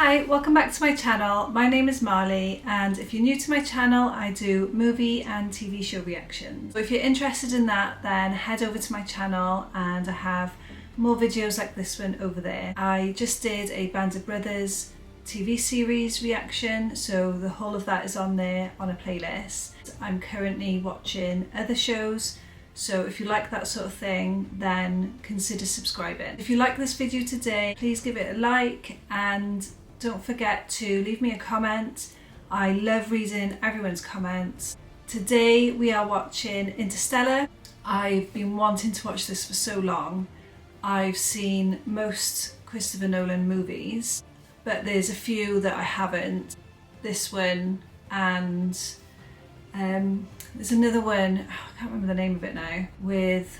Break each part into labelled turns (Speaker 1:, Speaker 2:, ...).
Speaker 1: Hi, welcome back to my channel. My name is Marley, and if you're new to my channel, I do movie and TV show reactions. So if you're interested in that, then head over to my channel and I have more videos like this one over there. I just did a Band of Brothers TV series reaction, so the whole of that is on there on a playlist. I'm currently watching other shows, so if you like that sort of thing, then consider subscribing. If you like this video today, please give it a like and don't forget to leave me a comment. I love reading everyone's comments. Today we are watching Interstellar. I've been wanting to watch this for so long. I've seen most Christopher Nolan movies, but there's a few that I haven't. This one and there's another one, I can't remember the name of it now, with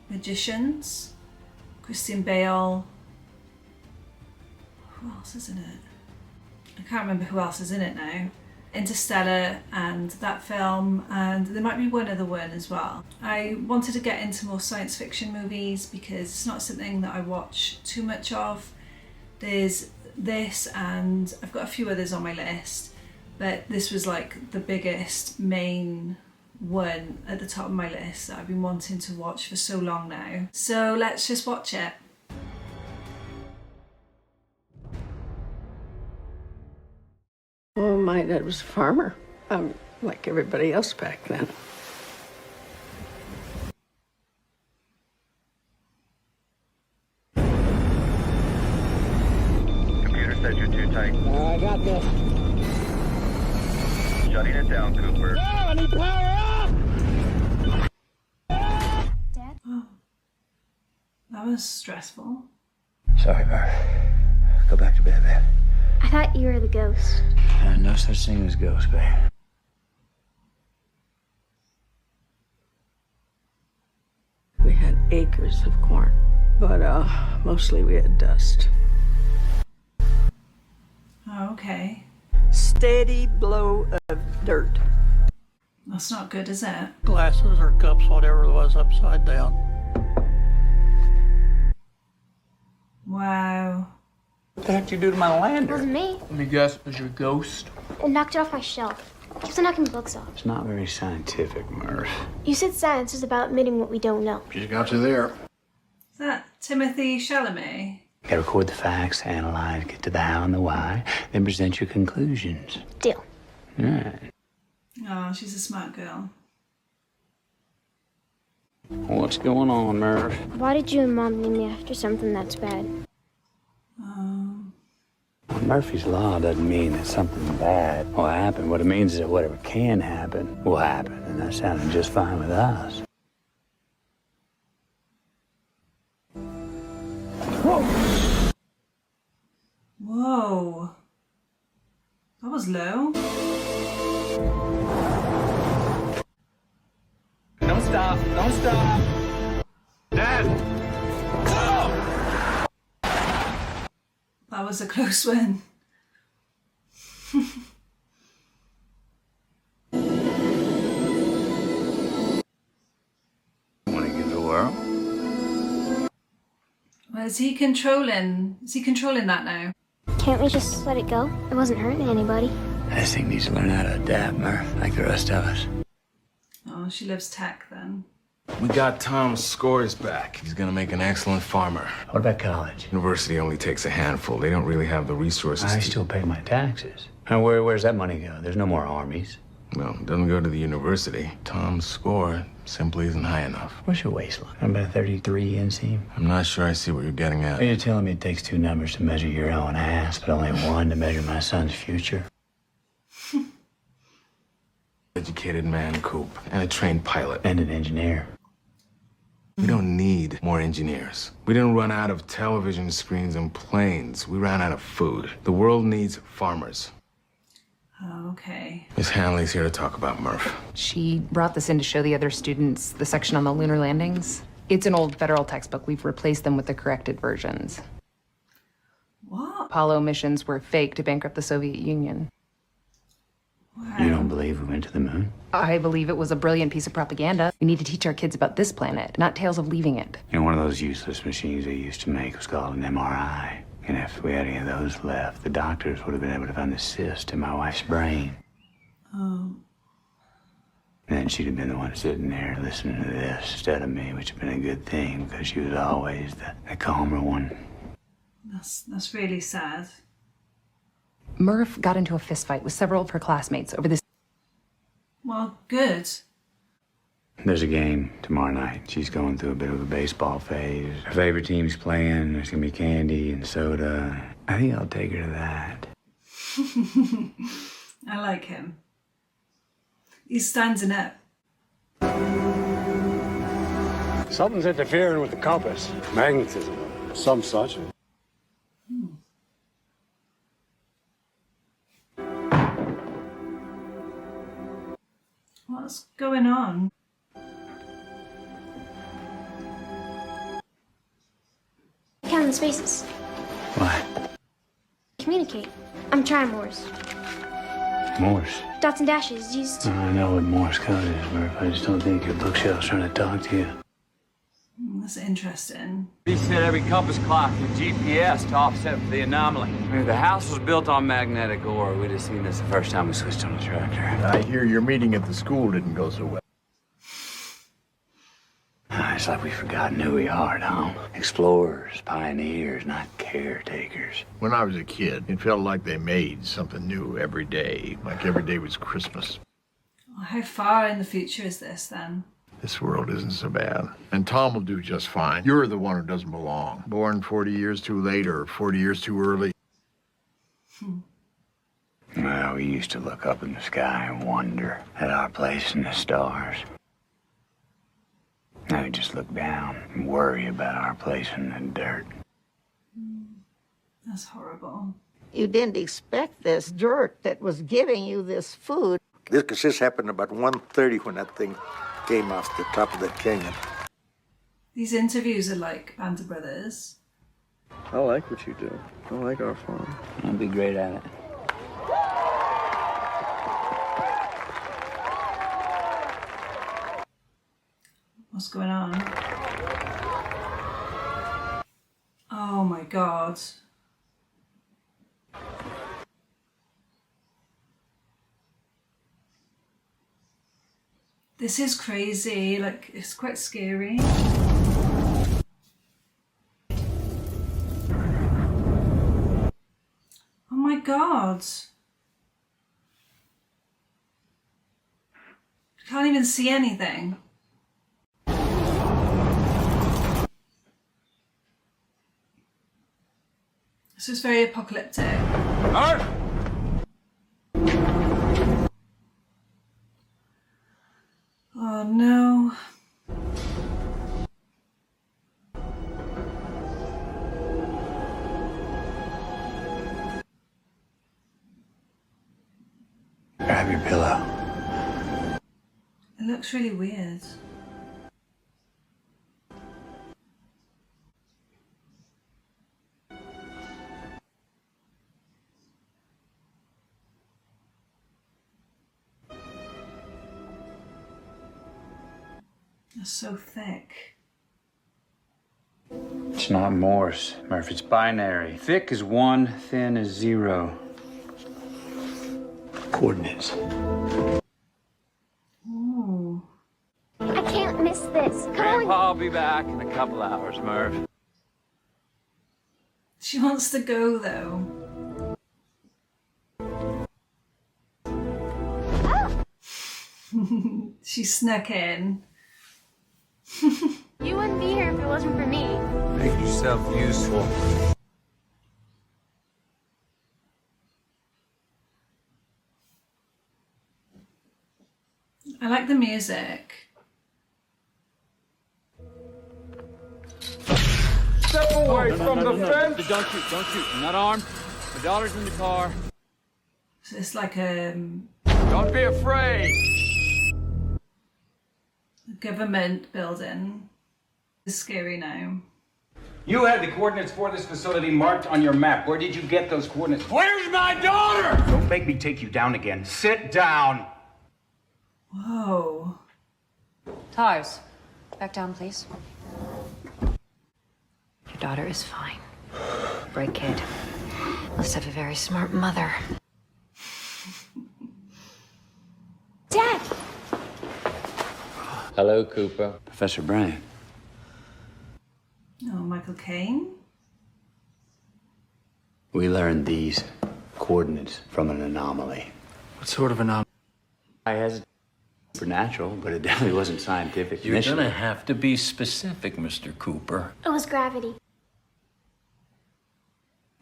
Speaker 1: magicians, Christian Bale. Who else is in it? I can't remember who else is in it now. Interstellar and that film, and there might be one other one as well. I wanted to get into more science fiction movies because it's not something that I watch too much of. There's this and I've got a few others on my list, but this was like the biggest main one at the top of my list that I've been wanting to watch for so long now. So let's just watch it.
Speaker 2: Well, my dad was a farmer, like everybody else back then.
Speaker 3: Computer says you're too tight.
Speaker 4: I got this.
Speaker 3: Shutting it down, Cooper.
Speaker 4: Oh, I need power up!
Speaker 5: Dad?
Speaker 1: Oh, that was stressful.
Speaker 6: Sorry, Murph. Go back to bed, babe.
Speaker 5: I thought you were the ghost.
Speaker 6: No such thing as ghosts, babe.
Speaker 2: We had acres of corn, but mostly we had dust.
Speaker 1: Oh, okay.
Speaker 2: Steady blow of dirt.
Speaker 1: That's not good, is it?
Speaker 4: Glasses or cups, whatever it was, upside down.
Speaker 1: Wow.
Speaker 4: What the heck did you do to my
Speaker 5: It
Speaker 4: lander?
Speaker 5: wasn't me.
Speaker 4: Let me guess, it was your ghost?
Speaker 5: It knocked it off my shelf. It keeps on knocking books off.
Speaker 6: It's not very scientific, Murph.
Speaker 5: You said science is about admitting what we don't know.
Speaker 4: She's got you there.
Speaker 1: Is that Timothy Chalamet?
Speaker 6: Gotta record the facts, analyze, get to the how and the why, then present your conclusions.
Speaker 5: Deal.
Speaker 6: Right.
Speaker 1: Oh, she's a smart girl.
Speaker 6: What's going on, Murph?
Speaker 5: Why did you and Mom name me after something that's bad?
Speaker 6: Well, Murphy's Law doesn't mean that something bad will happen. What it means is that whatever can happen will happen, and that sounded just fine with us.
Speaker 1: Whoa. That was low.
Speaker 4: Don't stop, don't stop. Dad!
Speaker 1: That was a close one.
Speaker 6: Want to give the world?
Speaker 1: Well, is he controlling that now?
Speaker 5: Can't we just let it go? It wasn't hurting anybody.
Speaker 6: This thing needs to learn how to adapt, Murph, like the rest of us.
Speaker 1: Oh, she loves tech then.
Speaker 7: We got Tom's scores back. He's gonna make an excellent farmer.
Speaker 6: What about college?
Speaker 7: University only takes a handful. They don't really have the resources
Speaker 6: I
Speaker 7: to...
Speaker 6: still pay my taxes. And where's that money go? There's no more armies.
Speaker 7: Well, it doesn't go to the university. Tom's score simply isn't high enough.
Speaker 6: What's your waistline? I'm about 33 inseam.
Speaker 7: I'm not sure I see what you're getting at.
Speaker 6: Are you telling me it takes two numbers to measure your own ass, but only one to measure my son's future?
Speaker 7: Educated man, Coop, and a trained pilot.
Speaker 6: And an engineer.
Speaker 7: We don't need more engineers. We didn't run out of television screens and planes. We ran out of food. The world needs farmers.
Speaker 1: Oh, okay.
Speaker 7: Miss Hanley's here to talk about Murph.
Speaker 8: She brought this in to show the other students the section on the lunar landings. It's an old federal textbook. We've replaced them with the corrected versions.
Speaker 1: What?
Speaker 8: Apollo missions were fake to bankrupt the Soviet Union.
Speaker 1: Wow.
Speaker 6: You don't believe we went to the moon?
Speaker 8: I believe it was a brilliant piece of propaganda. We need to teach our kids about this planet, not tales of leaving it.
Speaker 6: You know, one of those useless machines they used to make was called an MRI. And if we had any of those left, the doctors would have been able to find the cyst in my wife's brain.
Speaker 1: Oh.
Speaker 6: And then she'd have been the one sitting there listening to this instead of me, which would have been a good thing because she was always the calmer one.
Speaker 1: That's really sad.
Speaker 8: Murph got into a fistfight with several of her classmates over this.
Speaker 1: Well, good.
Speaker 6: There's a game tomorrow night. She's going through a bit of a baseball phase. Her favorite team's playing. There's gonna be candy and soda. I think I'll take her to that.
Speaker 1: I like him. He's standing up.
Speaker 9: Something's interfering with the compass. Magnetism, some such.
Speaker 1: What's going on?
Speaker 5: Count the spaces.
Speaker 6: What?
Speaker 5: Communicate. I'm trying Morse.
Speaker 6: Morse?
Speaker 5: Dots and dashes used.
Speaker 6: I know what Morse code is, Murph. I just don't think your bookshelf's trying to talk to you.
Speaker 1: That's interesting.
Speaker 4: He set every compass clock and GPS to offset for the anomaly. The house was built on magnetic ore. We just seen this the first time we switched on the tractor.
Speaker 10: I hear your meeting at the school didn't go so well.
Speaker 6: It's like we've forgotten who we are now. Explorers, pioneers, not caretakers.
Speaker 10: When I was a kid, it felt like they made something new every day, like every day was Christmas.
Speaker 1: Well, how far in the future is this then?
Speaker 10: This world isn't so bad. And Tom will do just fine. You're the one who doesn't belong. Born 40 years too late or 40 years too early.
Speaker 6: Well, we used to look up in the sky and wonder at our place in the stars. Now we just look down and worry about our place in the dirt.
Speaker 1: That's horrible.
Speaker 2: You didn't expect this dirt that was giving you this food.
Speaker 11: This happened about 1:30 when that thing came off the top of that canyon.
Speaker 1: These interviews are like Band of Brothers.
Speaker 9: I like what you do. I like our farm.
Speaker 6: I'll be great at it.
Speaker 1: What's going on? Oh my god. This is crazy, like, it's quite scary. Oh my god. Can't even see anything. This is very apocalyptic.
Speaker 4: Murph!
Speaker 1: Oh no.
Speaker 6: Grab your pillow.
Speaker 1: It looks really weird. It's so thick.
Speaker 6: It's not Morse, Murph. It's binary. Thick is 1, thin is 0. Coordinates.
Speaker 1: Ooh.
Speaker 5: I can't miss this. Come on.
Speaker 4: Grandpa'll be back in a couple hours, Murph.
Speaker 1: She wants to go though. She snuck in.
Speaker 5: You wouldn't be here if it wasn't for me.
Speaker 4: Make yourself useful.
Speaker 1: I like the music.
Speaker 4: Step away from the fence! Don't shoot, don't shoot. I'm not armed. My daughter's in the car.
Speaker 1: So it's like
Speaker 4: Don't be afraid!
Speaker 1: a government building. It's scary now.
Speaker 12: You had the coordinates for this facility marked on your map. Where did you get those coordinates?
Speaker 4: Where's my daughter?
Speaker 12: Don't make me take you down again. Sit down.
Speaker 1: Whoa.
Speaker 13: Tars, back down, please. Your daughter is fine.
Speaker 14: bright kid. Must have a very smart mother.
Speaker 5: Dad!
Speaker 15: Hello, Cooper.
Speaker 6: Professor Bryant.
Speaker 1: Oh, Michael Caine.
Speaker 6: We learned these coordinates from an anomaly.
Speaker 15: What sort of anomaly?
Speaker 6: I hesitate. Supernatural, but it definitely wasn't scientific.
Speaker 15: You're gonna have to be specific, Mr. Cooper.
Speaker 5: It was gravity.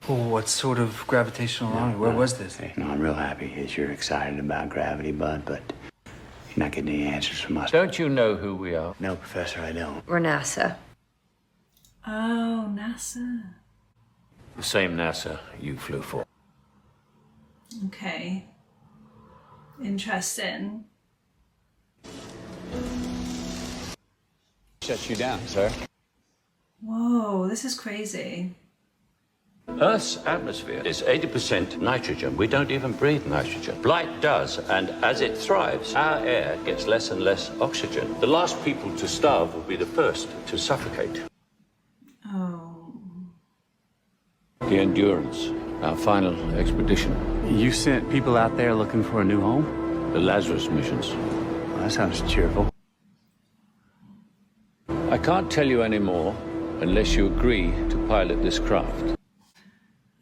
Speaker 15: Oh, what sort of gravitational anomaly? Where was this?
Speaker 6: Hey, no, I'm real happy that you're excited about gravity, bud, but you're not getting any answers from us.
Speaker 15: Don't you know who we are?
Speaker 6: No, Professor, I don't.
Speaker 14: We're NASA.
Speaker 1: Oh, NASA.
Speaker 15: The same NASA you flew for.
Speaker 1: Okay. Interesting.
Speaker 6: Shut you down, sir.
Speaker 1: Whoa, this is crazy.
Speaker 16: Earth's atmosphere is 80% nitrogen. We don't even breathe nitrogen. Light does, and as it thrives, our air gets less and less oxygen. The last people to starve will be the first to suffocate.
Speaker 1: Oh.
Speaker 16: The Endurance, our final expedition.
Speaker 6: You sent people out there looking for a new home?
Speaker 16: The Lazarus missions.
Speaker 6: Well, that sounds cheerful.
Speaker 16: I can't tell you any more unless you agree to pilot this craft.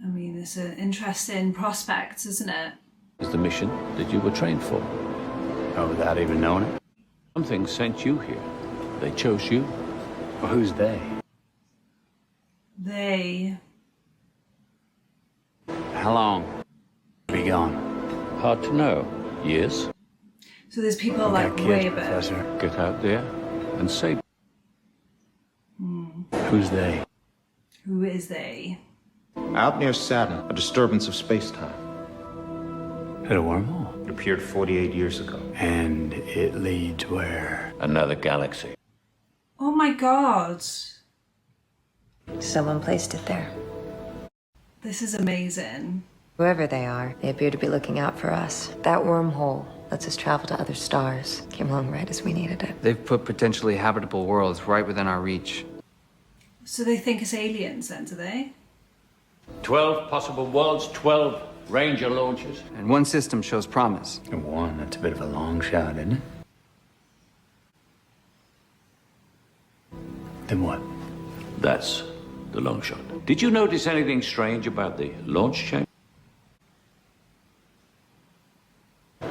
Speaker 1: I mean, it's an interesting prospect, isn't it?
Speaker 16: It's the mission that you were trained for.
Speaker 6: Oh, without even knowing it?
Speaker 16: Something sent you here. They chose you.
Speaker 6: Well, who's they?
Speaker 1: They.
Speaker 6: How long? Be gone.
Speaker 16: Hard to know. Years.
Speaker 1: So there's people like way above.
Speaker 6: Professor.
Speaker 16: Get out there and save.
Speaker 6: Who's they?
Speaker 1: Who is they?
Speaker 17: Out near Saturn, a disturbance of space-time.
Speaker 6: Is it a wormhole?
Speaker 17: It appeared 48 years ago.
Speaker 6: And it leads where?
Speaker 16: Another galaxy.
Speaker 1: Oh my god.
Speaker 14: Someone placed it there.
Speaker 1: This is amazing.
Speaker 14: Whoever they are, they appear to be looking out for us. That wormhole lets us travel to other stars. Came along right as we needed it.
Speaker 18: They've put potentially habitable worlds right within our reach.
Speaker 1: So they think it's aliens then, do they?
Speaker 16: 12 possible worlds, 12 Ranger launches.
Speaker 18: And one system shows promise.
Speaker 6: And one, that's a bit of a long shot, isn't it? Then what?
Speaker 16: That's the long shot. Did you notice anything strange about the launch chain?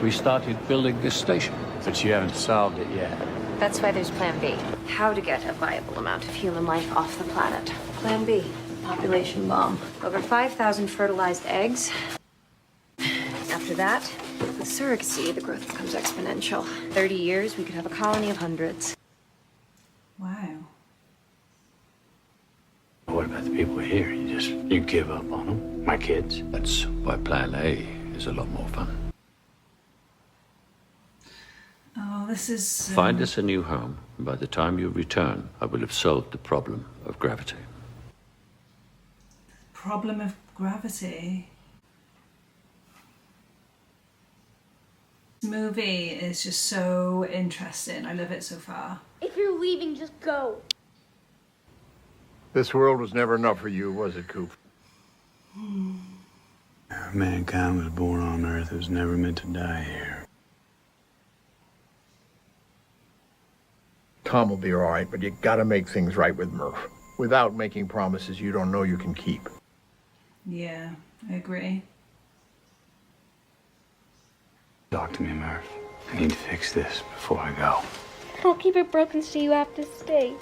Speaker 16: We started building this station.
Speaker 6: But you haven't solved it yet.
Speaker 14: That's why there's Plan B. How to get a viable amount of human life off the planet. Plan B, population bomb. Over 5,000 fertilized eggs. After that, with surrogacy, the growth becomes exponential. 30 years, we could have a colony of hundreds.
Speaker 1: Wow.
Speaker 6: What about the people here? You give up on them? My kids?
Speaker 16: That's why Plan A is a lot more fun.
Speaker 1: Oh, this is...
Speaker 16: Find us a new home, and by the time you return, I will have solved the problem of gravity.
Speaker 1: Problem of gravity. This movie is just so interesting. I love it so far.
Speaker 5: If you're leaving, just go.
Speaker 10: This world was never enough for you, was it, Coop?
Speaker 6: Mankind was born on Earth. It was never meant to die here.
Speaker 10: Tom will be all right, but you gotta make things right with Murph. Without making promises you don't know you can keep.
Speaker 1: Yeah, I agree.
Speaker 6: Talk to me, Murph. I need to fix this before I go.
Speaker 5: I'll keep it broken so you have to stay.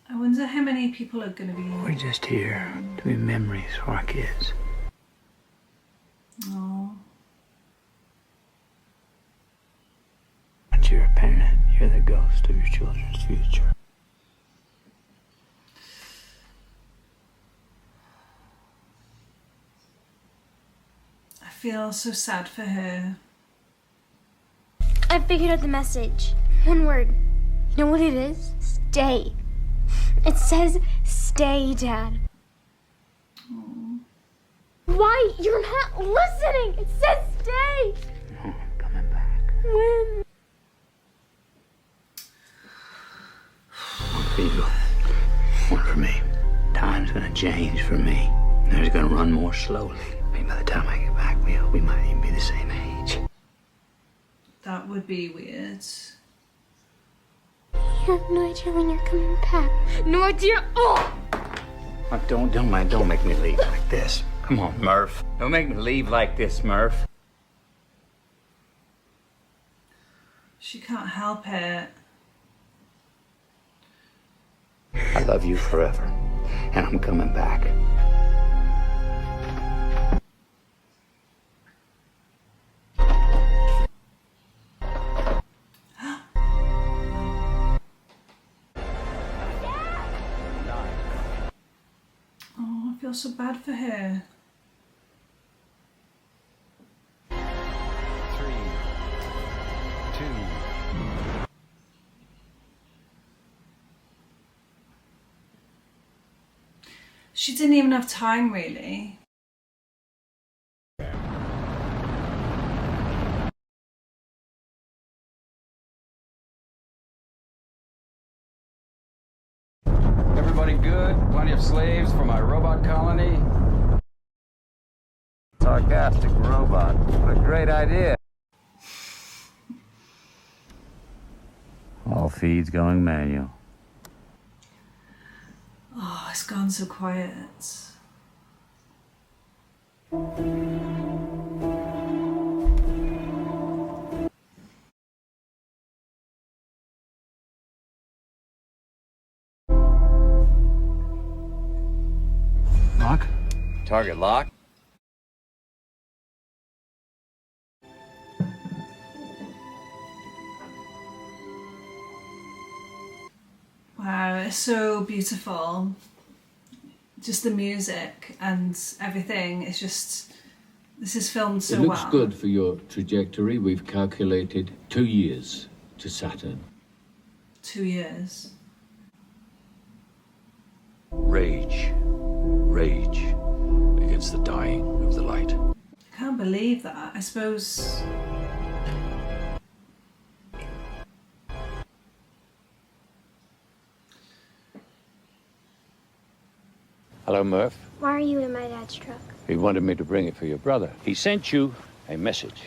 Speaker 1: I wonder how many people are going to be...
Speaker 6: We're just here to be memories for our kids.
Speaker 1: Oh.
Speaker 6: Once you're a parent, you're the ghost of your children's future.
Speaker 1: I feel so sad for her.
Speaker 5: I figured out the message. One word. You know what it is? Stay. It says stay, Dad.
Speaker 1: Aww.
Speaker 5: Why? You're not listening! It says stay!
Speaker 6: No, I'm coming back.
Speaker 5: When?
Speaker 6: One for you. One for me. Time's gonna change for me. And he's gonna run more slowly. I mean, by the time I get back, we might even be the same age.
Speaker 1: That would be weird.
Speaker 5: You have no idea when you're coming back. No idea. Oh!
Speaker 6: Don't make me leave like this. Come on, Murph. Don't make me leave like this, Murph.
Speaker 1: She can't help it.
Speaker 6: I love you forever, and I'm coming back.
Speaker 1: Oh, I feel so bad for her.
Speaker 4: 3, 2.
Speaker 1: She didn't even have time, really.
Speaker 12: Everybody good? Plenty of slaves for my robot colony?
Speaker 4: Sarcastic robot. What a great idea.
Speaker 6: All feeds going manual.
Speaker 1: Oh, it's gone so quiet.
Speaker 6: Lock?
Speaker 4: Target locked.
Speaker 1: Wow, it's so beautiful. Just the music and everything. It's just, this is filmed so
Speaker 19: It looks
Speaker 1: well.
Speaker 19: good for your trajectory. We've calculated 2 years to Saturn.
Speaker 1: 2 years.
Speaker 16: Rage. Rage against the dying of the light.
Speaker 1: I can't believe that. I suppose.
Speaker 16: Hello, Murph.
Speaker 5: Why are you in my dad's truck?
Speaker 16: He wanted me to bring it for your brother. He sent you a message.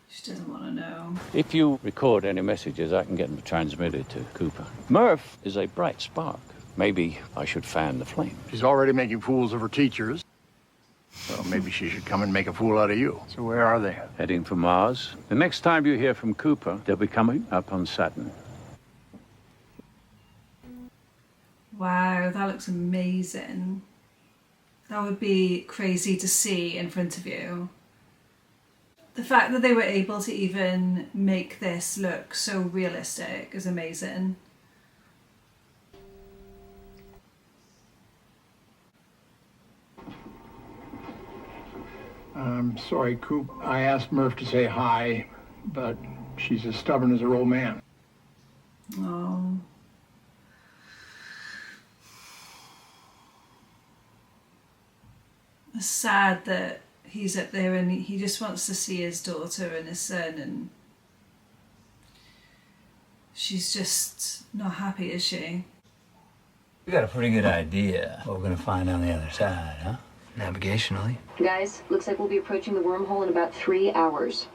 Speaker 1: She doesn't want to know.
Speaker 16: If you record any messages, I can get them transmitted to Cooper. Murph is a bright spark. Maybe I should fan the flame.
Speaker 10: She's already making fools of her teachers. So maybe she should come and make a fool out of you. So where are they?
Speaker 16: Heading for Mars. The next time you hear from Cooper, they'll be coming up on Saturn.
Speaker 1: Wow, that looks amazing. That would be crazy to see in front of you. The fact that they were able to even make this look so realistic is amazing.
Speaker 10: I'm sorry, Coop. I asked Murph to say hi, but she's as stubborn as her old man.
Speaker 1: Oh. It's sad that he's up there and he just wants to see his daughter and his son, and she's just not happy, is she?
Speaker 6: We got a pretty good idea what we're gonna find on the other side, huh?
Speaker 15: Navigationally.
Speaker 14: Guys, looks like we'll be approaching the wormhole in about 3 hours.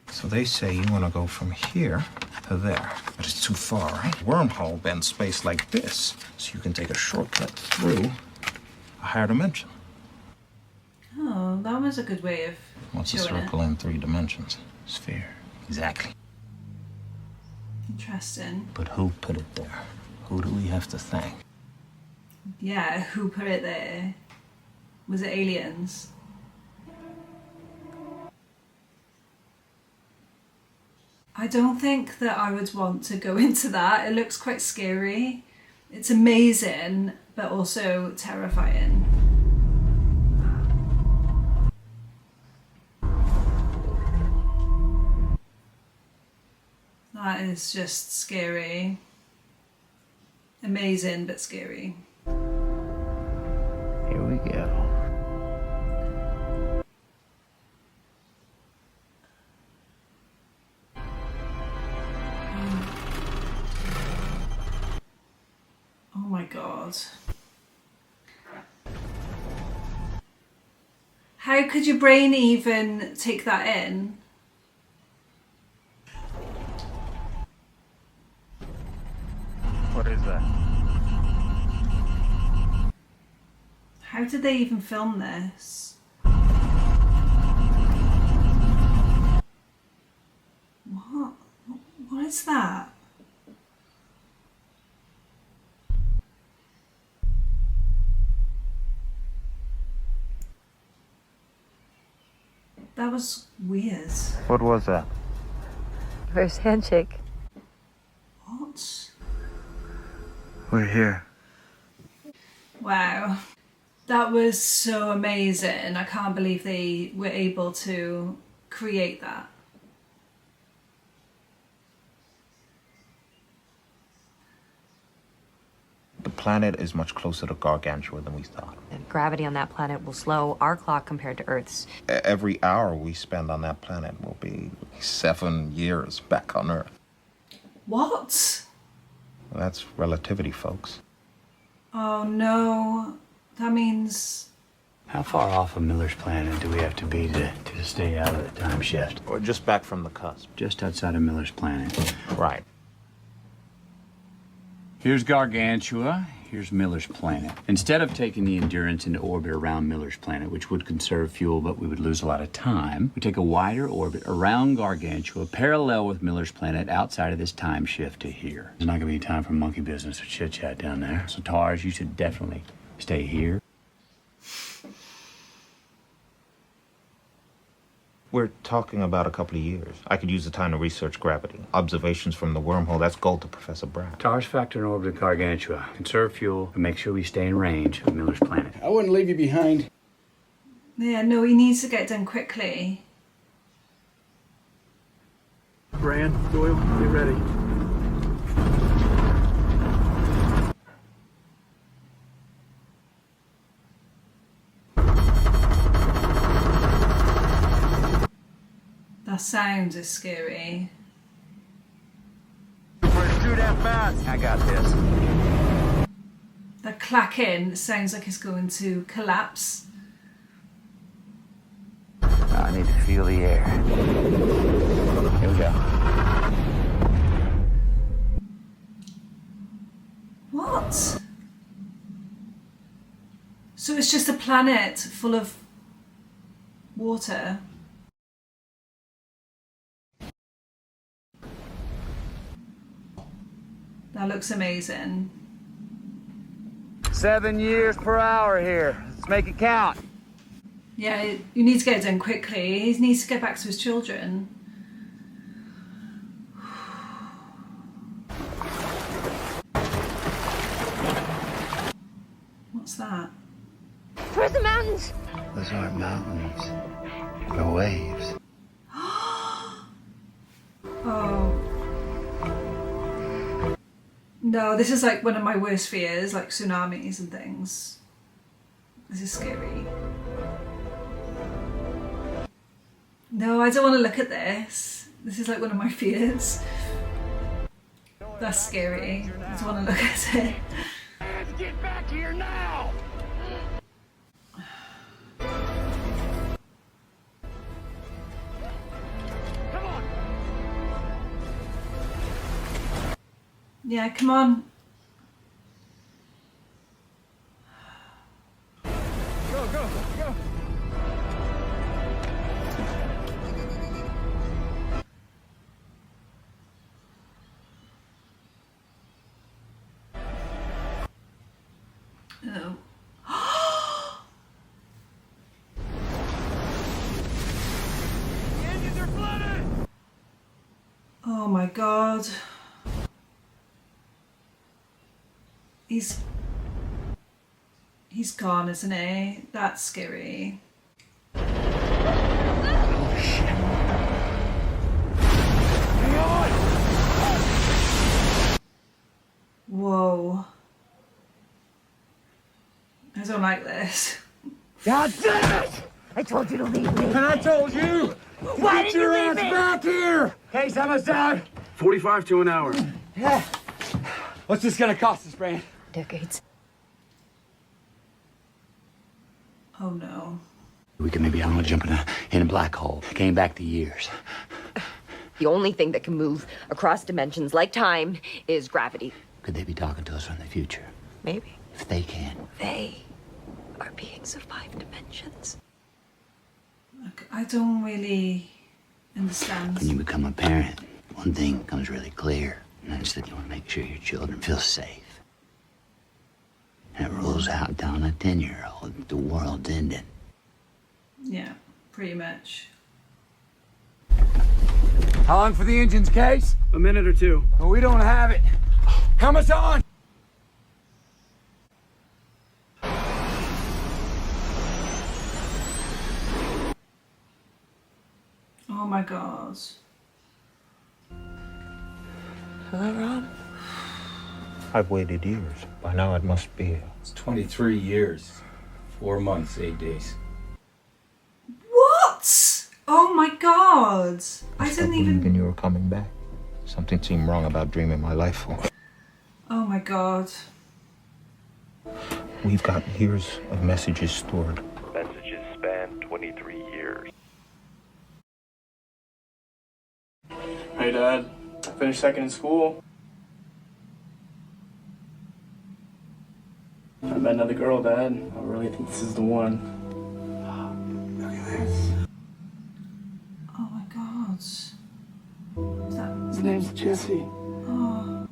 Speaker 17: So they say you want to go from here to there. But it's too far, right? Wormhole bends space like this, so you can take a shortcut through a higher dimension.
Speaker 1: Oh, that was a good way of
Speaker 17: What's a
Speaker 1: showing
Speaker 17: circle
Speaker 1: it.
Speaker 17: in 3 dimensions? Sphere. Exactly.
Speaker 1: Interesting.
Speaker 17: But who put it there? Who do we have to thank?
Speaker 1: Yeah, who put it there? Was it aliens? I don't think that I would want to go into that. It looks quite scary. It's amazing, but also terrifying. That is just scary. Amazing, but scary.
Speaker 6: Here we go.
Speaker 1: god. How could your brain even take that in?
Speaker 6: What is that?
Speaker 1: How did they even film this? What? What is that? That was weird.
Speaker 6: What was that?
Speaker 14: First handshake.
Speaker 1: What?
Speaker 6: We're here.
Speaker 1: Wow. That was so amazing. I can't believe they were able to create that.
Speaker 17: The planet is much closer to Gargantua than we thought.
Speaker 14: And gravity on that planet will slow our clock compared to Earth's.
Speaker 17: Every hour we spend on that planet will be 7 years back on Earth.
Speaker 1: What?
Speaker 17: That's relativity, folks.
Speaker 1: Oh no. That means...
Speaker 6: How far off of Miller's planet do we have to be to stay out of the time shift?
Speaker 17: Or just back from the cusp.
Speaker 6: Just outside of Miller's planet.
Speaker 17: Right.
Speaker 6: Here's Gargantua, here's Miller's planet. Instead of taking the Endurance into orbit around Miller's planet, which would conserve fuel, but we would lose a lot of time, we take a wider orbit around Gargantua, parallel with Miller's planet, outside of this time shift to here. There's not gonna be time for monkey business or chit chat down there. So Tars, you should definitely stay here.
Speaker 17: We're talking about a couple of years. I could use the time to research gravity. Observations from the wormhole, that's gold to Professor Bratt.
Speaker 6: Tars factor in orbit of Gargantua. Conserve fuel and make sure we stay in range of Miller's planet.
Speaker 9: I wouldn't leave you behind.
Speaker 1: Yeah, no, he needs to get done quickly.
Speaker 9: Bran, Doyle, get ready.
Speaker 1: That sound is scary.
Speaker 4: We're too damn fast. I got this.
Speaker 1: The clacking sounds like it's going to collapse.
Speaker 6: I need to feel the air. Here we go.
Speaker 1: What? So it's just a planet full of water? That looks amazing.
Speaker 4: 7 years per hour here. Let's make it count.
Speaker 1: Yeah, you need to get it done quickly. He needs to get back to his children. What's that?
Speaker 5: Where's the mountains?
Speaker 6: Those aren't mountains. They're waves.
Speaker 1: Oh. No, this is like one of my worst fears, like tsunamis and things. This is scary. No, I don't want to look at this. This is like one of my fears. That's scary. I don't want to look at it.
Speaker 9: Get back here now! Come on!
Speaker 1: Yeah, come on.
Speaker 9: Go, go, go!
Speaker 1: Oh.
Speaker 9: The engines are flooded!
Speaker 1: Oh my god. He's gone, isn't he? That's scary.
Speaker 9: Oh shit! Hang on!
Speaker 1: Whoa. I don't like this.
Speaker 9: God damn it!
Speaker 5: I told you to leave me.
Speaker 9: And I told you!
Speaker 5: Why
Speaker 9: Get
Speaker 5: did you
Speaker 9: your
Speaker 5: leave
Speaker 9: ass
Speaker 5: me?
Speaker 9: back here! Okay, someone's down. 45 to an hour.
Speaker 12: Yeah. What's this gonna cost us, Bran?
Speaker 14: decades.
Speaker 1: Oh no.
Speaker 6: We could maybe, I don't know, jump in a black hole. Came back to years.
Speaker 20: The only thing that can move across dimensions like time is gravity.
Speaker 6: Could they be talking to us from the future?
Speaker 20: Maybe.
Speaker 6: If they can.
Speaker 20: They are beings of 5 dimensions.
Speaker 1: Look, I don't really understand.
Speaker 6: When you become a parent, one thing becomes really clear, and that's that you want to make sure your children feel safe. And it rolls out down a 10-year-old. The world's ending.
Speaker 1: Yeah, pretty much.
Speaker 4: How long for the engine's case?
Speaker 15: A minute or two.
Speaker 4: Well, we don't have it. Helmet's on!
Speaker 1: Oh my god.
Speaker 20: Hello, Rob.
Speaker 17: I've waited years. By now it must be.
Speaker 12: It's 23 years, 4 months, 8 days.
Speaker 1: What? Oh my god. I didn't even...
Speaker 17: believing you were coming back. Something seemed wrong about dreaming my life away.
Speaker 1: Oh my god.
Speaker 17: We've got years of messages stored.
Speaker 3: Messages span 23 years.
Speaker 15: Hey, Dad. I finished second in school. I met another girl, Dad. I really think this is the one.
Speaker 6: Look at this.
Speaker 1: Oh my god.
Speaker 15: His name's Jesse.
Speaker 1: Oh.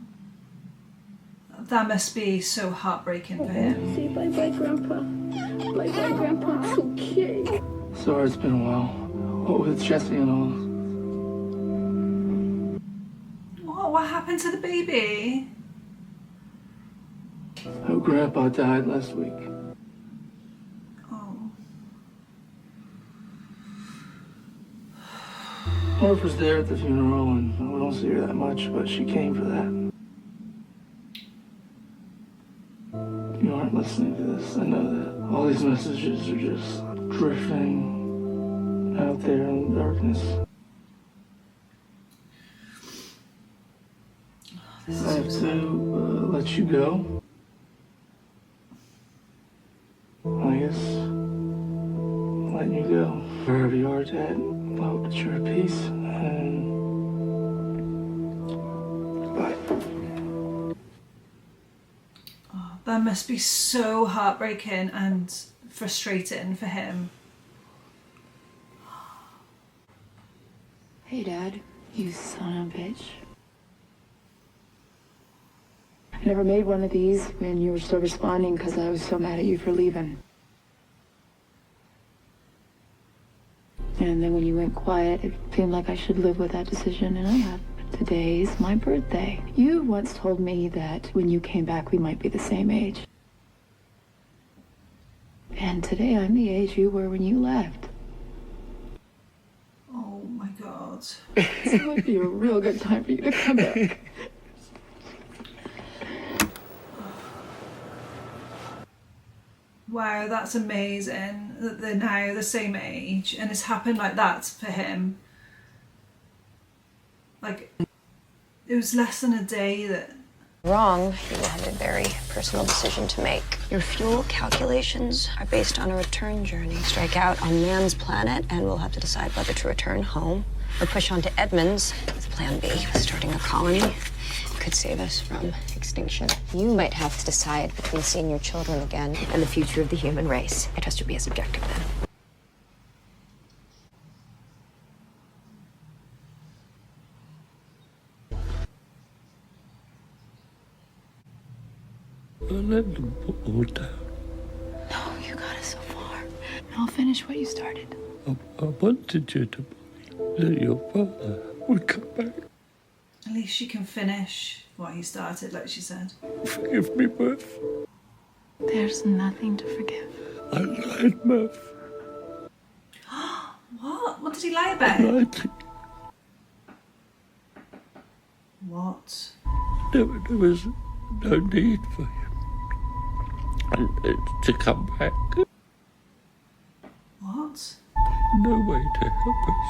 Speaker 1: That must be so heartbreaking for him.
Speaker 2: Say bye-bye, Grandpa. Bye-bye, Grandpa. It's okay.
Speaker 15: Sorry it's been a while. What with Jesse and all.
Speaker 1: What happened to the baby?
Speaker 15: Oh, Grandpa died last week.
Speaker 1: Oh.
Speaker 15: Morph was there at the funeral, and we don't see her that much, but she came for that. You aren't listening to this. I know that. All these messages are just drifting out there in the darkness. I have to let you go. I guess letting you go. Wherever you are, Dad, I hope that you're at peace, and bye.
Speaker 1: Oh, that must be so heartbreaking and frustrating for him.
Speaker 21: Hey, Dad, you son of a bitch. I never made one of these when you were still responding because I was so mad at you for leaving. And then when you went quiet, it seemed like I should live with that decision, and I had. Today's my birthday. You once told me that when you came back, we might be the same age. And today I'm the age you were when you left.
Speaker 1: Oh my god.
Speaker 21: So it might be a real good time for you to come back.
Speaker 1: Wow, that's amazing that they're now the same age and it's happened like that for him. Like, it was less than a day that...
Speaker 14: Wrong, you have a very personal decision to make. Your fuel calculations are based on a return journey. Strike out on Mann's planet, and we'll have to decide whether to return home or push on to Edmonds with Plan B. Starting a colony could save us from extinction. You might have to decide between seeing your children again and the future of the human race. I trust you'll be as objective then.
Speaker 19: Let them all down.
Speaker 21: No, you got us so far. I'll finish what you started.
Speaker 19: I wanted you to believe that your father would come back.
Speaker 1: At least she can finish what he started, like she said.
Speaker 19: Forgive me, Murph.
Speaker 21: There's nothing to forgive.
Speaker 19: I lied, Murph.
Speaker 1: What? What did he lie about?
Speaker 19: I lied to you.
Speaker 1: What?
Speaker 19: There was no need for him to come back.
Speaker 1: What?
Speaker 19: No way to help us.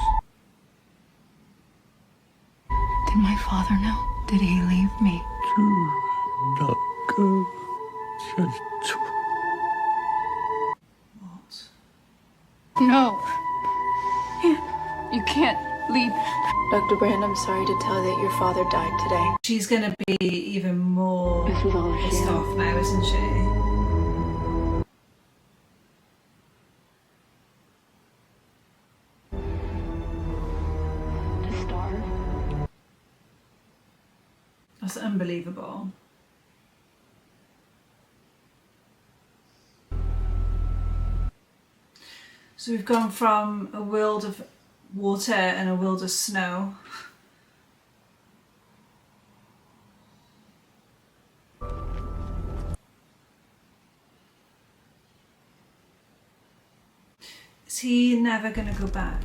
Speaker 21: Did my father know? Did he leave me?
Speaker 19: Do not go.
Speaker 1: What?
Speaker 21: No. You can't leave. Dr. Brand, I'm sorry to tell you that your father died today.
Speaker 1: She's gonna be even more
Speaker 21: This was all a
Speaker 1: pissed
Speaker 21: sham.
Speaker 1: off now, isn't she?
Speaker 21: To starve.
Speaker 1: That's unbelievable. So we've gone from a world of water and a world of snow. Is he never gonna go back?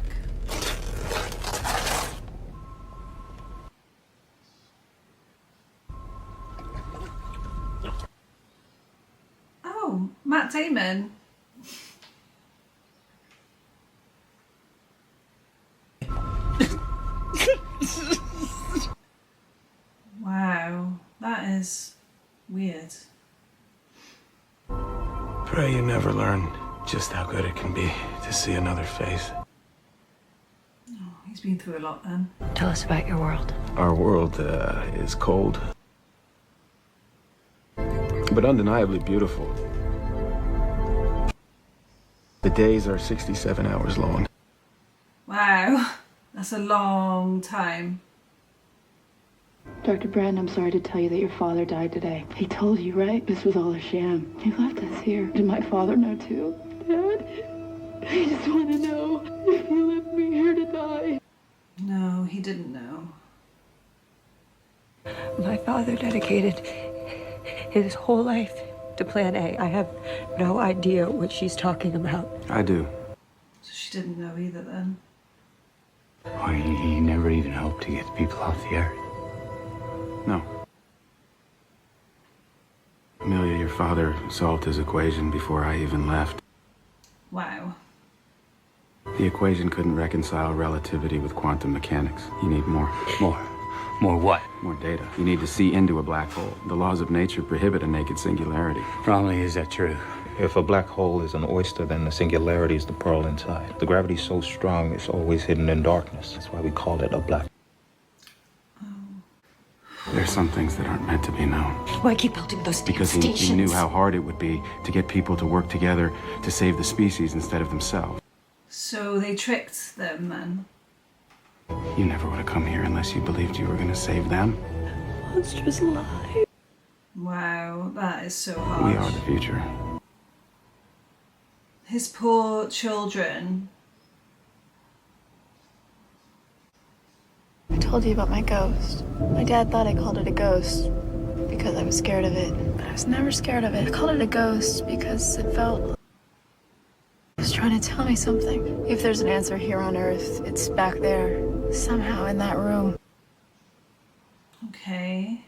Speaker 1: Oh, Matt Damon. Wow, that is weird.
Speaker 15: Pray you never learn just how good it can be to see another face.
Speaker 1: Oh, he's been through a lot then.
Speaker 14: Tell us about your world.
Speaker 15: Our world is cold, but undeniably beautiful. The days are 67 hours long.
Speaker 1: Wow, that's a long time.
Speaker 21: Dr. Brand, I'm sorry to tell you that your father died today. He told you, right? This was all a sham. He left us here. Did my father know too? Dad? I just want to know if you left me here to die.
Speaker 1: No, he didn't know.
Speaker 20: My father dedicated his whole life to Plan A. I have no idea what she's talking about.
Speaker 18: I do.
Speaker 1: So she didn't know either then.
Speaker 6: Or he never even hoped to get people off the earth.
Speaker 15: No. Amelia, your father solved his equation before I even left.
Speaker 1: Wow.
Speaker 15: The equation couldn't reconcile relativity with quantum mechanics. You need more.
Speaker 6: More what?
Speaker 15: More data. You need to see into a black hole. The laws of nature prohibit a naked singularity.
Speaker 6: Romley, is that true?
Speaker 17: If a black hole is an oyster, then the singularity is the pearl inside. The gravity's so strong, it's always hidden in darkness. That's why we call it a black.
Speaker 15: There's some things that aren't meant to be known.
Speaker 20: Why keep building those
Speaker 15: Because he knew how hard it would be to get people to work together to save the species instead of themselves.
Speaker 1: So they tricked them then.
Speaker 15: You never would have come here unless you believed you were going to save them.
Speaker 20: Monstrous lie.
Speaker 1: Wow, that is so hard.
Speaker 15: We are the future.
Speaker 1: His poor children.
Speaker 21: I told you about my ghost. My dad thought I called it a ghost because I was scared of it. But I was never scared of it. I called it a ghost because it felt it was trying to tell me something. If there's an answer here on Earth, it's back there, somehow in that room.
Speaker 1: Okay.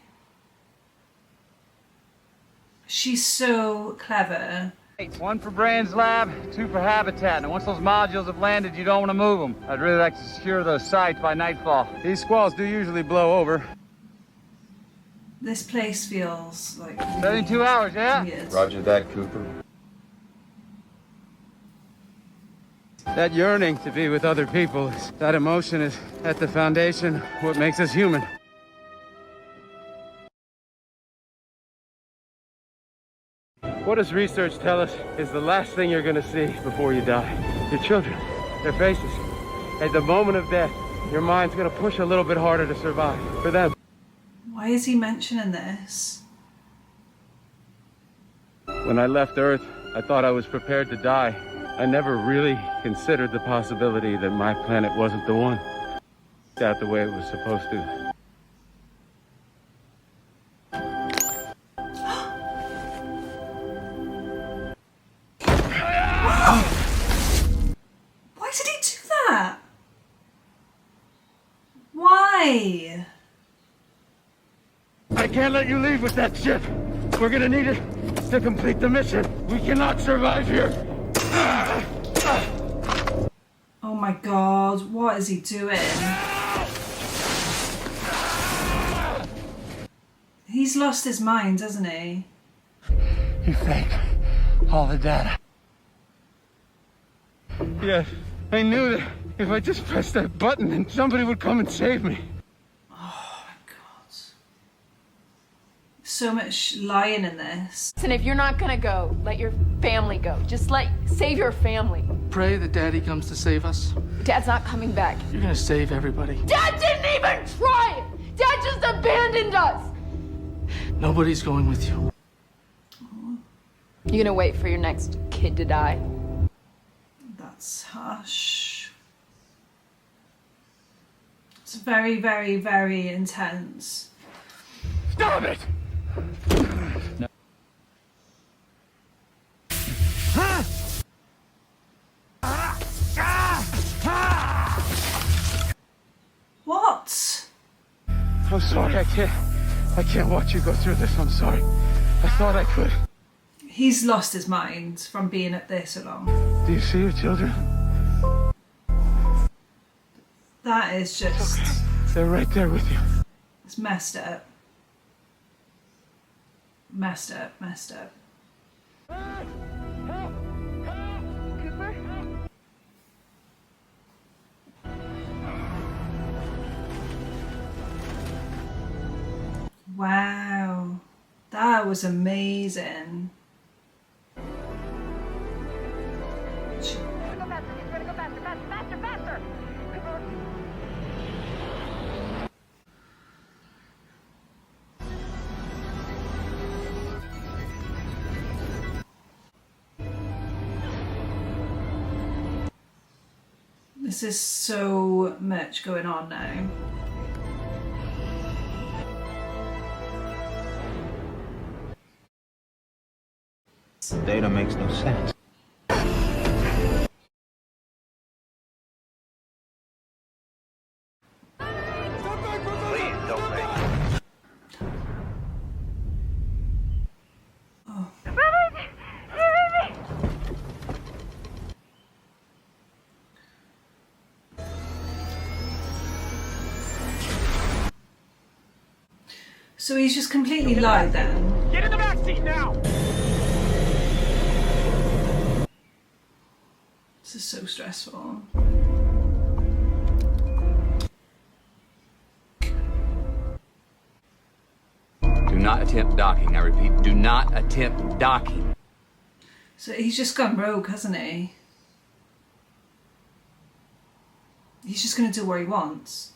Speaker 1: She's so clever.
Speaker 4: One for Brand's lab, 2 for habitat. Now, once those modules have landed, you don't want to move them. I'd really like to secure those sites by nightfall. These squalls do usually blow over.
Speaker 1: This place feels like
Speaker 4: 72 hours, yeah?
Speaker 1: weird.
Speaker 15: Roger that, Cooper.
Speaker 12: That yearning to be with other people, that emotion is at the foundation of what makes us human. What does research tell us is the last thing you're gonna see before you die? Your children, their faces. At the moment of death, your mind's gonna push a little bit harder to survive for them.
Speaker 1: Why is he mentioning this?
Speaker 12: When I left Earth, I thought I was prepared to die. I never really considered the possibility that my planet wasn't the one. Out the way it was supposed to.
Speaker 1: Why did he do that? Why?
Speaker 12: I can't let you leave with that ship. We're gonna need it to complete the mission. We cannot survive here.
Speaker 1: Oh my god, what is he doing? He's lost his mind, hasn't he?
Speaker 12: You faked all the data. Yes, I knew that if I just pressed that button, then somebody would come and save me.
Speaker 1: Oh my God. So much lying in this.
Speaker 7: And if you're not gonna go, let your family go. Just save your family.
Speaker 15: Pray that Daddy comes to save us.
Speaker 7: Dad's not coming back.
Speaker 15: You're gonna save everybody.
Speaker 7: Dad didn't even try it! Dad just abandoned us!
Speaker 15: Nobody's going with you.
Speaker 7: You're gonna wait for your next kid to die.
Speaker 1: That's harsh. It's very, very, very intense.
Speaker 12: Stop it!
Speaker 6: No.
Speaker 1: What?
Speaker 12: I'm sorry, I can't watch you go through this. I'm sorry. I thought I could.
Speaker 1: He's lost his mind from being at this so long.
Speaker 12: Do you see your children?
Speaker 1: That is just...
Speaker 12: Okay. They're right there with you.
Speaker 1: It's messed up. Messed up, messed up. Wow, that was amazing. This is so much going on now.
Speaker 17: The data makes no sense.
Speaker 3: Please don't make it.
Speaker 1: Oh. So he's just completely lied then.
Speaker 12: Get in the back seat now!
Speaker 1: This is so stressful.
Speaker 6: Do not attempt docking. I repeat, do not attempt docking.
Speaker 1: So he's just gone rogue, hasn't he? He's just going to do what he wants.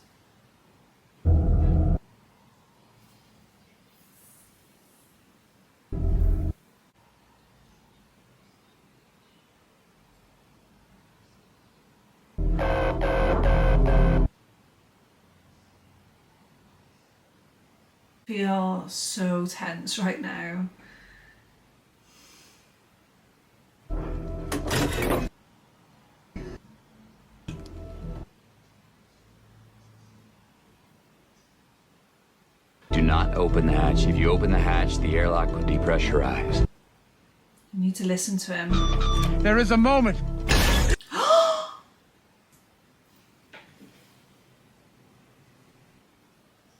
Speaker 1: Feel so tense right now.
Speaker 6: Do not open the hatch. If you open the hatch, the airlock will depressurize.
Speaker 1: You need to listen to him.
Speaker 12: There is a moment.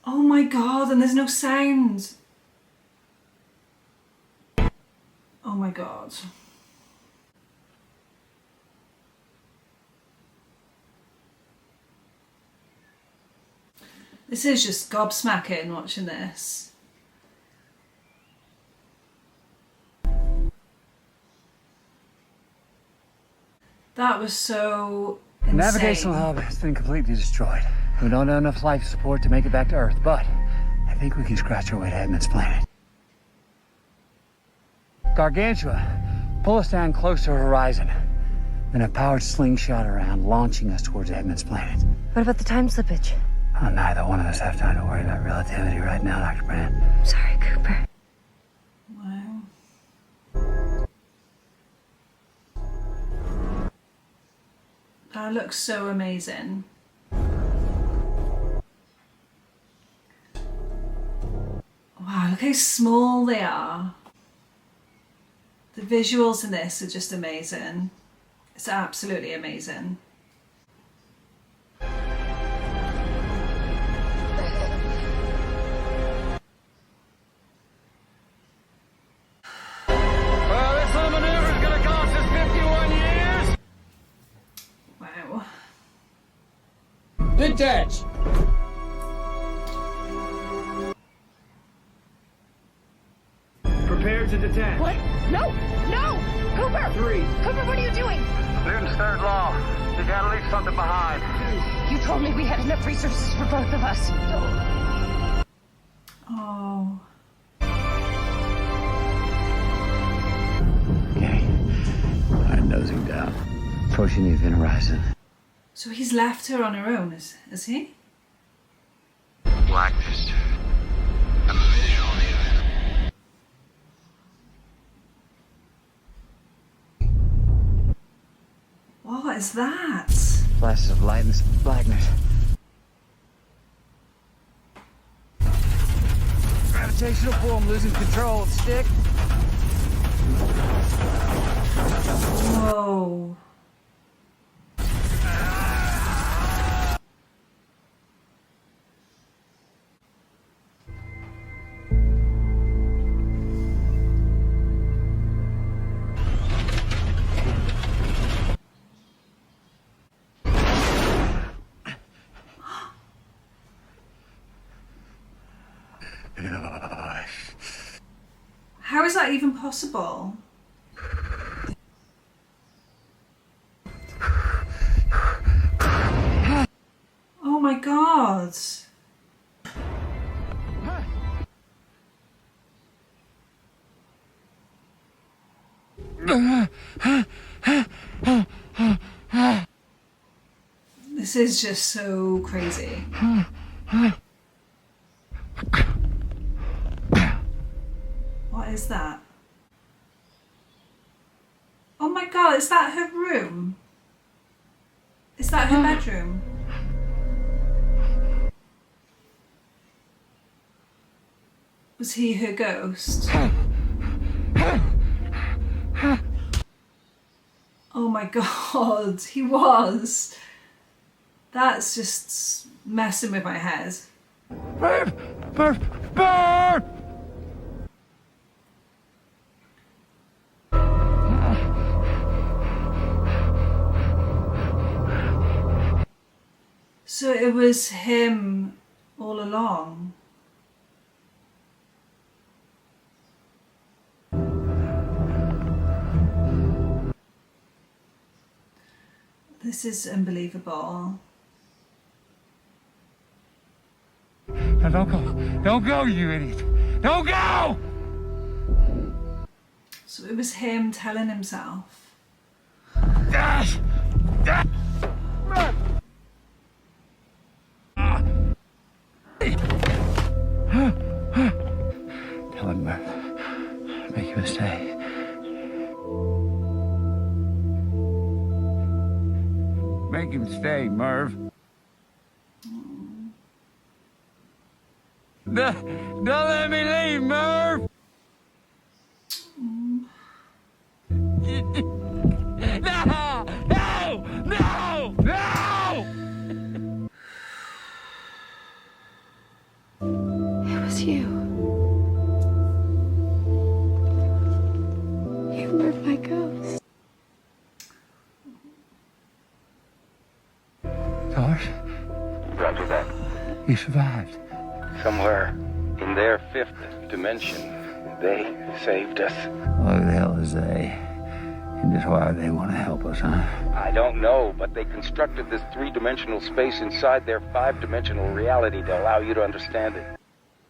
Speaker 1: Oh my God, and there's no sound. Oh my God. This is just gobsmacking watching this. That was so insane.
Speaker 4: The navigational hub has been completely destroyed. We don't have enough life support to make it back to Earth, but I think we can scratch our way to Edmund's planet. Gargantua, pull us down close to our horizon. Then a powered slingshot around, launching us towards Edmund's planet.
Speaker 14: What about the time slippage?
Speaker 4: Oh, neither one of us have time to worry about relativity right now, Dr. Brand.
Speaker 14: Sorry, Cooper.
Speaker 1: Wow. That looks so amazing. Wow, look how small they are. The visuals in this are just amazing. It's absolutely amazing.
Speaker 19: Detach!
Speaker 12: Prepare to detach.
Speaker 7: What? No! No! Cooper!
Speaker 12: 3.
Speaker 7: Cooper, what are you doing?
Speaker 4: Newton's third law. You gotta leave something behind.
Speaker 7: You told me we had enough resources for both of us.
Speaker 1: Oh.
Speaker 6: Okay. I'm nosing down. Approaching the event horizon.
Speaker 1: So he's left her on her own, is he?
Speaker 4: Blackness. I'm a visual even.
Speaker 1: What is that?
Speaker 6: Flashes of light and blackness. Gravitational pull, I'm losing control of the stick.
Speaker 1: Whoa. How is that even possible? Oh my god. This is just so crazy. What is that? Oh my god, is that her room? Is that her bedroom? Was he her ghost? Oh my god, he was. That's just messing with my head.
Speaker 4: Burn!
Speaker 1: So it was him all along. This is unbelievable.
Speaker 4: Now don't go. Don't go, you idiot. Don't go!
Speaker 1: So it was him telling himself.
Speaker 4: Dash! Dash! Tell him, make him stay. Make him stay, Merv. Don't let me leave, Merv! No! No! No! No!
Speaker 21: It was you. You were my ghost.
Speaker 4: George,
Speaker 8: Roger that.
Speaker 4: you survived.
Speaker 8: Somewhere in their fifth dimension, they saved us.
Speaker 4: What the hell is they? And just why they want to help us, huh?
Speaker 8: I don't know, but they constructed this three-dimensional space inside their five-dimensional reality to allow you to understand it.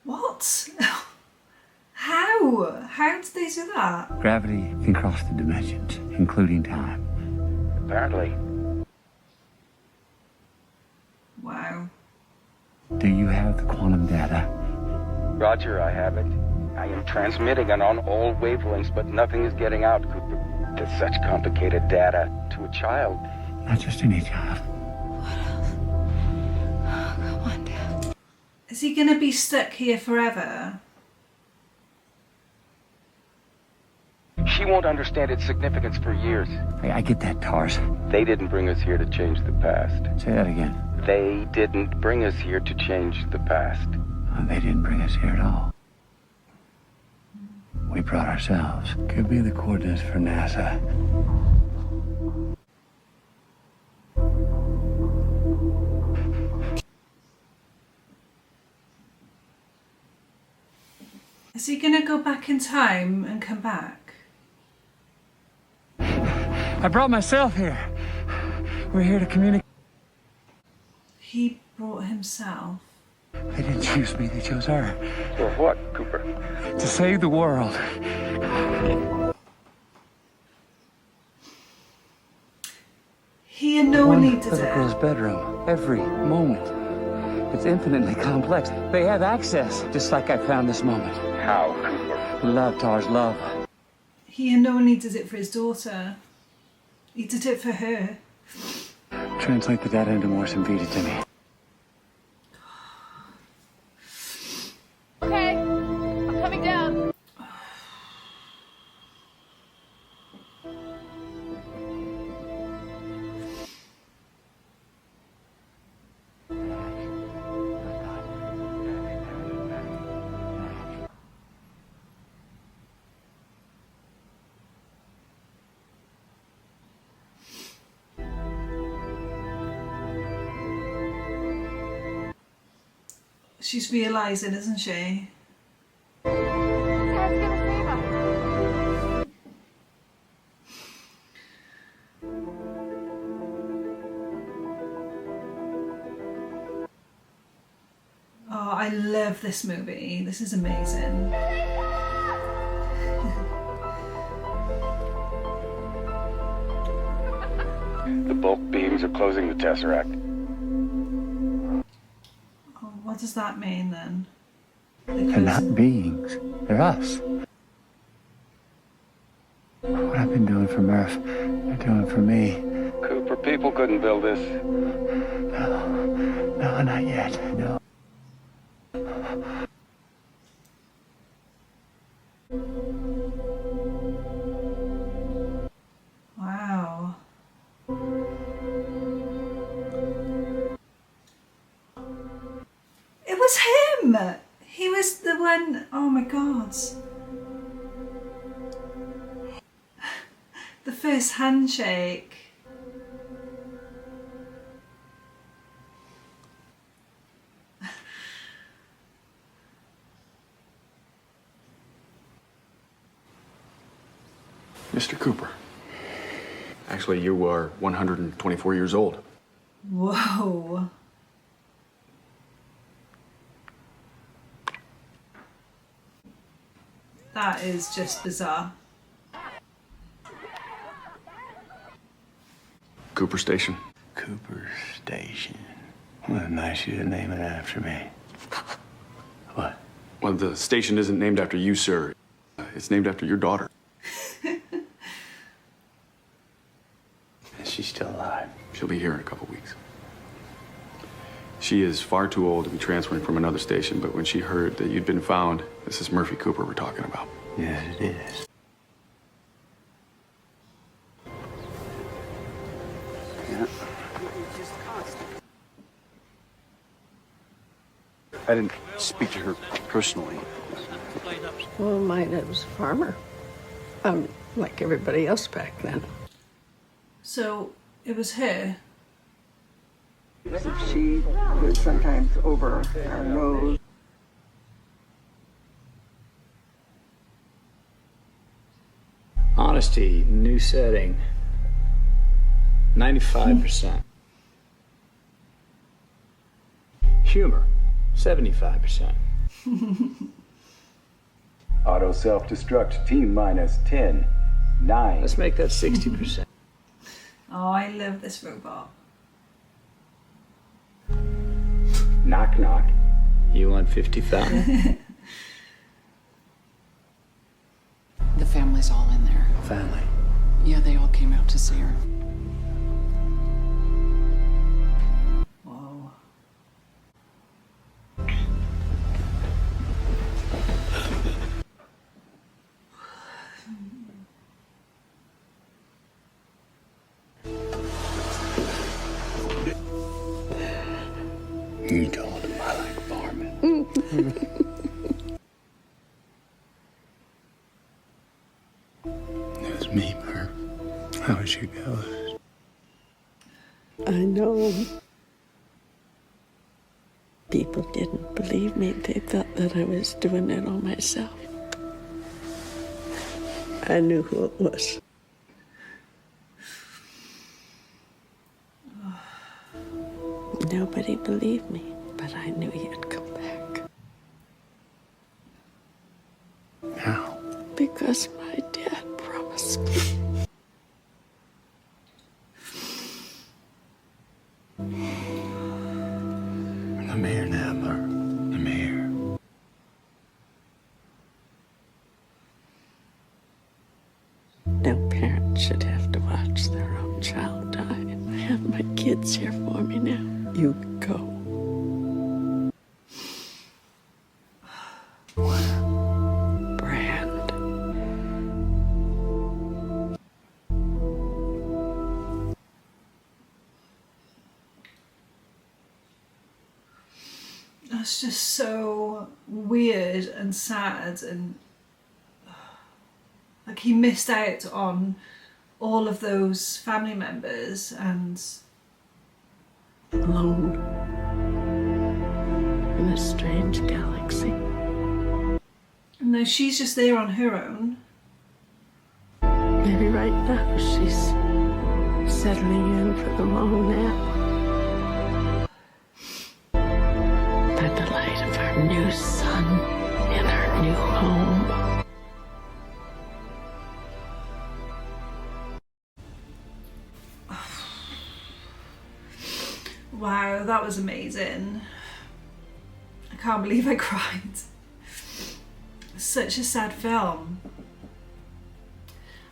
Speaker 1: What? How? How did they do that?
Speaker 6: Gravity can cross the dimensions, including time.
Speaker 8: Apparently.
Speaker 1: Wow.
Speaker 6: Do you have the quantum data?
Speaker 8: Roger, I have it. I am transmitting it on all wavelengths, but nothing is getting out, Cooper. To such complicated data to a child.
Speaker 6: Not just any child.
Speaker 21: Oh, come on, Dad.
Speaker 1: Is he gonna be stuck here forever?
Speaker 8: She won't understand its significance for years.
Speaker 6: I get that, Tars.
Speaker 8: They didn't bring us here to change the past.
Speaker 6: Say that again.
Speaker 8: They didn't bring us here to change the past.
Speaker 6: They didn't bring us here at all. We brought ourselves. Could be the coordinates for NASA.
Speaker 1: Is he gonna go back in time and come back?
Speaker 4: I brought myself here. We're here to communicate.
Speaker 1: He brought himself.
Speaker 4: They didn't choose me, they chose her.
Speaker 8: For what, Cooper?
Speaker 4: To save the world.
Speaker 1: He unknowingly did
Speaker 4: Little
Speaker 1: it.
Speaker 4: girl's bedroom, every moment. It's infinitely complex. They have access, just like I found this moment.
Speaker 8: How, Cooper?
Speaker 4: Love, Tars, love.
Speaker 1: He unknowingly did it for his daughter. He did it for her.
Speaker 4: Translate the data into Morse and feed it to me.
Speaker 7: Okay, I'm coming down.
Speaker 1: She's realising, isn't she?
Speaker 7: Dad's gonna save us.
Speaker 1: Oh, I love this movie. This is amazing.
Speaker 8: The bulk beams are closing the tesseract.
Speaker 1: Oh, what does that mean then?
Speaker 4: They're not beings. They're us. What I've been doing for Murph, they're doing for me.
Speaker 8: Cooper, people couldn't build this.
Speaker 4: No, not yet. No.
Speaker 1: Wow. It was him! He was the one, oh my god. The first handshake.
Speaker 11: Mr. Cooper. Actually, you are 124 years old.
Speaker 1: Whoa. That is just bizarre.
Speaker 11: Cooper Station.
Speaker 6: Cooper Station. What nice you to name it after me. What?
Speaker 11: Well, the station isn't named after you, sir. It's named after your daughter.
Speaker 6: Is she still alive?
Speaker 11: She'll be here in a couple weeks. She is far too old to be transferring from another station, but when she heard that you'd been found, this is Murphy Cooper we're talking about.
Speaker 6: Yes, it is.
Speaker 11: Yeah. I didn't speak to her personally.
Speaker 2: Well, my dad was a farmer. Like everybody else back then.
Speaker 1: So it was her.
Speaker 2: She would sometimes over our nose.
Speaker 6: Honesty, new setting. 95%. Humor, 75%.
Speaker 8: Auto self-destruct, T-minus 10, 9.
Speaker 6: Let's make that 60%.
Speaker 1: Oh, I love this robot.
Speaker 8: Knock, knock.
Speaker 6: You want 55?
Speaker 13: The family's all in there.
Speaker 6: Family.
Speaker 13: Yeah, they all came out to see her.
Speaker 1: Whoa.
Speaker 6: You told him I like farming. It was me, Murph. I was your ghost.
Speaker 2: I know. People didn't believe me. They thought that I was doing it all myself. I knew who it was. Nobody believed me, but I knew he'd come back.
Speaker 10: How?
Speaker 2: Because my dad promised me.
Speaker 10: I'm here now, Mer. I'm here.
Speaker 2: No parent should have to watch their own child die. I have my kids here for me now. You go. Brand.
Speaker 1: That's just so weird and sad, and like he missed out on all of those family members and
Speaker 2: alone in a strange galaxy.
Speaker 1: No, she's just there on her own.
Speaker 2: Maybe right now she's settling in for the long nap. By the light of our new sun in our new home.
Speaker 1: Wow, that was amazing. I can't believe I cried. Such a sad film.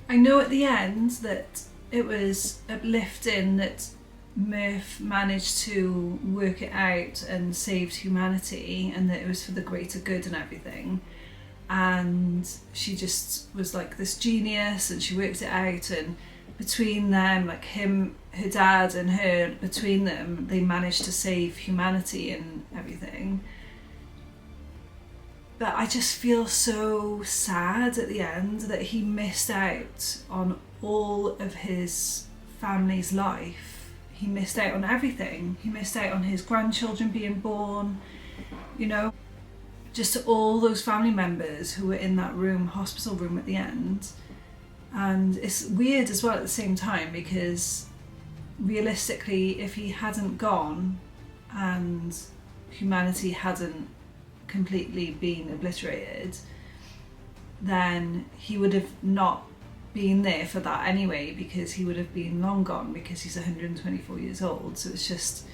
Speaker 1: I know at the end that it was uplifting that Murph managed to work it out and saved humanity, and that it was for the greater good and everything. And she just was like this genius, and she worked it out, and between them, like him, her dad and her, between them, they managed to save humanity and everything. But I just feel so sad at the end that he missed out on all of his family's life. He missed out on everything. He missed out on his grandchildren being born, you know, just all those family members who were in that room, hospital room at the end. And it's weird as well at the same time, because realistically, if he hadn't gone and humanity hadn't completely been obliterated, then he would have not been there for that anyway, because he would have been long gone, because he's 124 years old. So it's just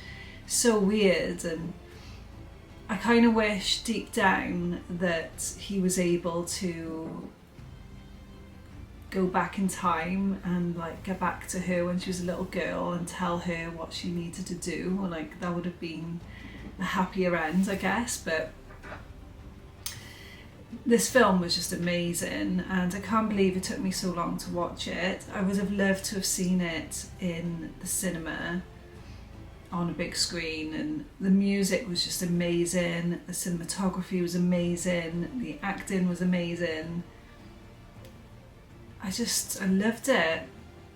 Speaker 1: so weird, and I kind of wish deep down that he was able to go back in time and like get back to her when she was a little girl and tell her what she needed to do, and like that would have been a happier end, I guess. But this film was just amazing, and I can't believe it took me so long to watch it. I would have loved to have seen it in the cinema on a big screen, and the music was just amazing, the cinematography was amazing, the acting was amazing. I loved it.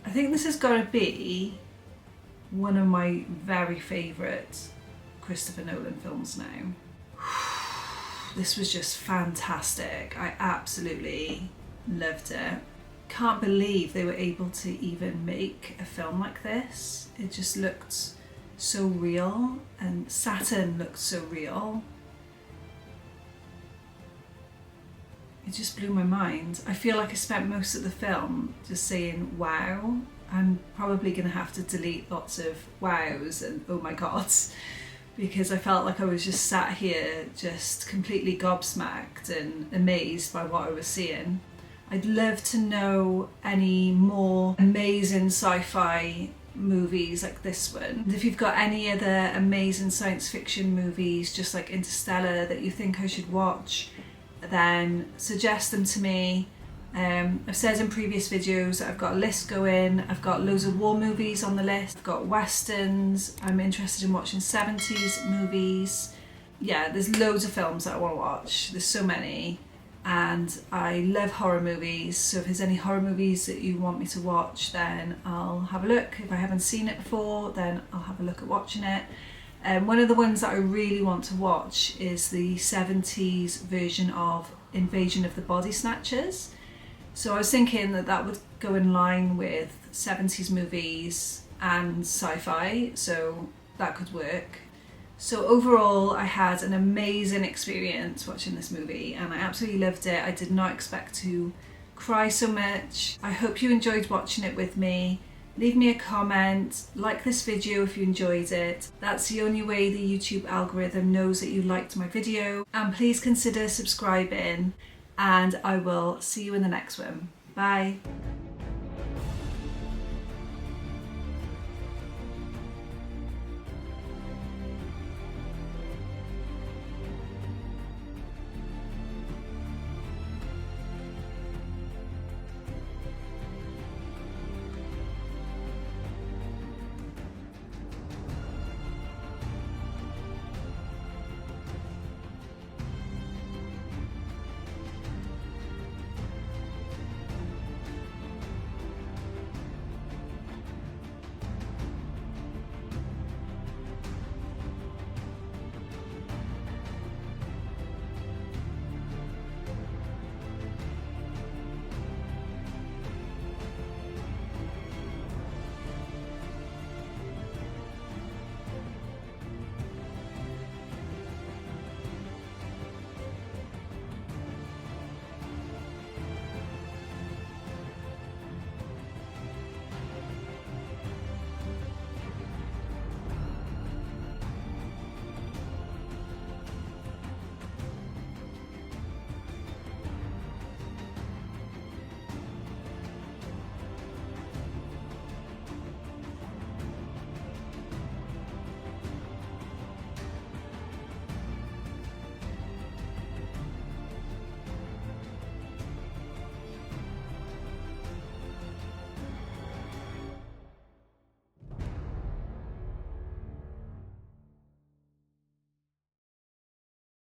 Speaker 1: I think this has got to be one of my very favourite Christopher Nolan films now. This was just fantastic. I absolutely loved it. Can't believe they were able to even make a film like this. It just looked so real, and Saturn looked so real. It just blew my mind. I feel like I spent most of the film just saying wow. I'm probably going to have to delete lots of wows and oh my gods, because I felt like I was just sat here just completely gobsmacked and amazed by what I was seeing. I'd love to know any more amazing sci-fi movies like this one. If you've got any other amazing science fiction movies just like Interstellar that you think I should watch, then suggest them to me. I've said in previous videos that I've got a list going. I've got loads of war movies on the list. I've got westerns. I'm interested in watching 70s movies. Yeah, there's loads of films that I want to watch. There's so many. And I love horror movies, so if there's any horror movies that you want me to watch, then I'll have a look. If I haven't seen it before, then I'll have a look at watching it. One of the ones that I really want to watch is the 70s version of Invasion of the Body Snatchers. So I was thinking that that would go in line with 70s movies and sci-fi, so that could work. So overall, I had an amazing experience watching this movie and I absolutely loved it. I did not expect to cry so much. I hope you enjoyed watching it with me. Leave me a comment, like this video if you enjoyed it. That's the only way the YouTube algorithm knows that you liked my video. And please consider subscribing, and I will see you in the next one. Bye.